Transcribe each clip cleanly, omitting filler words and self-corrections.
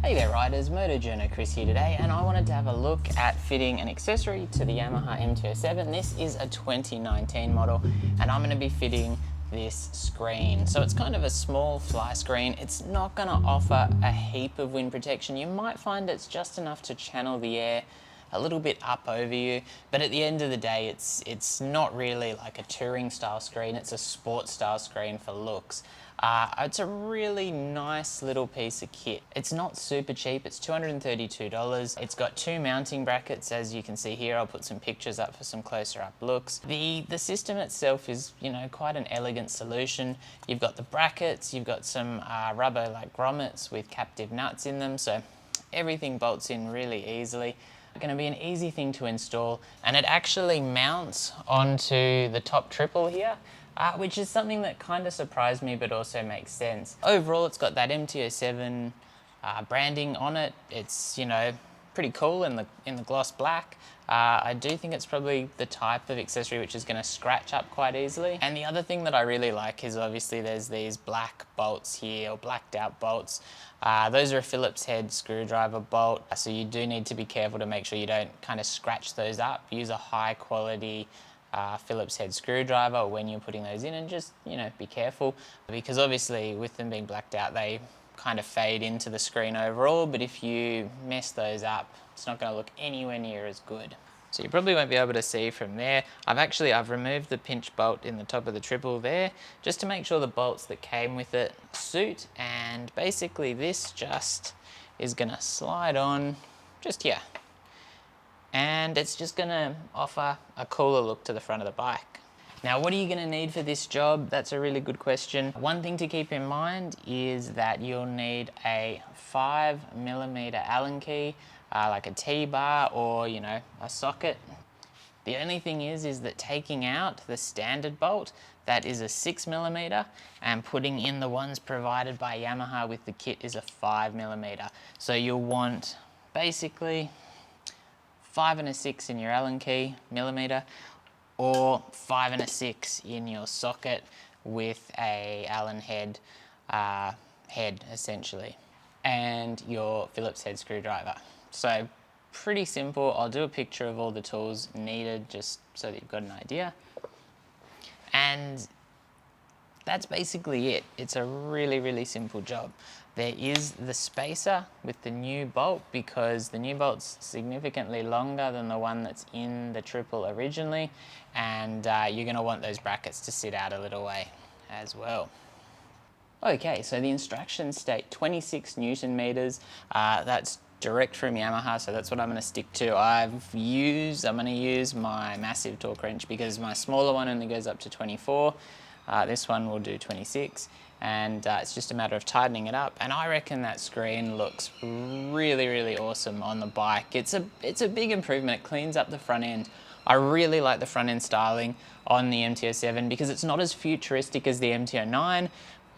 Hey there riders, Motojourno Chris here today, and I wanted to have a look at fitting an accessory to the Yamaha MT-07. This is a 2019 model and I'm going to be fitting this screen. So it's kind of a small fly screen. It's not going to offer a heap of wind protection. You might find it's just enough to channel the air a little bit up over you, but at the end of the day it's not really like a touring style screen, it's a sport style screen for looks. It's a really nice little piece of kit. It's not super cheap, it's $232. It's got two mounting brackets, as you can see here. I'll put some pictures up for some closer up looks. The system itself is, you know, quite an elegant solution. You've got the brackets, you've got some rubber like grommets with captive nuts in them, so everything bolts in really easily. Going to be an easy thing to install, and it actually mounts onto the top triple here, which is something that kind of surprised me but also makes sense. Overall, it's got that MT-07 branding on it. It's, you know, pretty cool in the gloss black. I do think it's probably the type of accessory which is going to scratch up quite easily. And the other thing that I really like is obviously there's these black bolts here, or blacked out bolts. Those are a Phillips head screwdriver bolt, so you do need to be careful to make sure you don't kind of scratch those up. Use a high quality Phillips head screwdriver when you're putting those in, and just, you know, be careful, because obviously with them being blacked out they kind of fade into the screen overall, but if you mess those up, it's not going to look anywhere near as good. So you probably won't be able to see from there. I've removed the pinch bolt in the top of the triple there, just to make sure the bolts that came with it suit, and basically this just is going to slide on just here. And it's just going to offer a cooler look to the front of the bike. Now, what are you going to need for this job? That's a really good question. One thing to keep in mind is that you'll need a 5mm Allen key, like a T-bar or, you know, a socket. The only thing is that taking out the standard bolt, that is a 6mm, and putting in the ones provided by Yamaha with the kit is a 5mm. So you'll want basically 5 and a 6 in your Allen key millimeter, or 5 and a 6 in your socket with a Allen head essentially, and your Phillips head screwdriver. So pretty simple. I'll do a picture of all the tools needed just so that you've got an idea. And that's basically it. It's a really, really simple job. There is the spacer with the new bolt, because the new bolt's significantly longer than the one that's in the triple originally, and you're going to want those brackets to sit out a little way as well. Okay, so the instructions state 26 Newton meters. That's direct from Yamaha, so that's what I'm going to stick to. I'm going to use my massive torque wrench, because my smaller one only goes up to 24. This one will do 26, and it's just a matter of tightening it up. And I reckon that screen looks really, really awesome on the bike. It's a big improvement. It cleans up the front end. I really like the front end styling on the MT-07, because it's not as futuristic as the MT-09,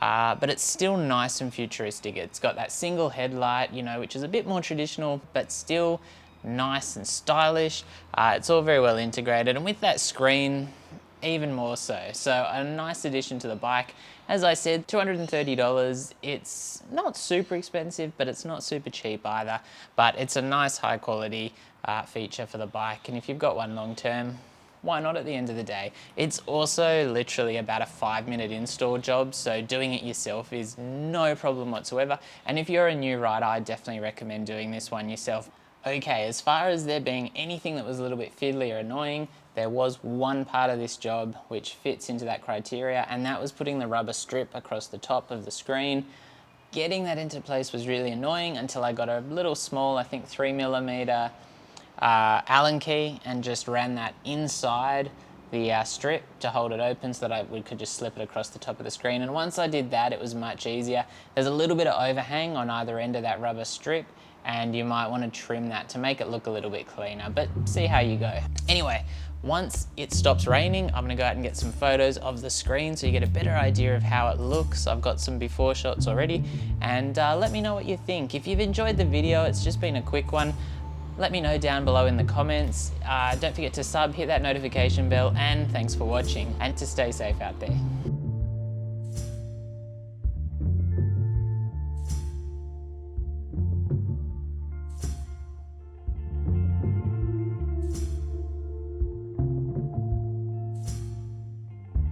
but it's still nice and futuristic. It's got that single headlight, you know, which is a bit more traditional, but still nice and stylish. It's all very well integrated, and with that screen, even more so. So a nice addition to the bike. As I said, $230. It's not super expensive, but it's not super cheap either. But it's a nice high quality feature for the bike. And if you've got one long term, why not at the end of the day? It's also literally about a 5-minute install job, so doing it yourself is no problem whatsoever. And if you're a new rider, I definitely recommend doing this one yourself. Okay, as far as there being anything that was a little bit fiddly or annoying, there was one part of this job which fits into that criteria, and that was putting the rubber strip across the top of the screen. Getting that into place was really annoying until I got a little small, I think 3mm Allen key, and just ran that inside the strip to hold it open, so that we could just slip it across the top of the screen. And once I did that, it was much easier. There's a little bit of overhang on either end of that rubber strip, and you might want to trim that to make it look a little bit cleaner, but see how you go. Anyway, once it stops raining, I'm going to go out and get some photos of the screen so you get a better idea of how it looks. I've got some before shots already, and let me know what you think. If you've enjoyed the video, it's just been a quick one, let me know down below in the comments. Don't forget to hit that notification bell, and thanks for watching, and to stay safe out there.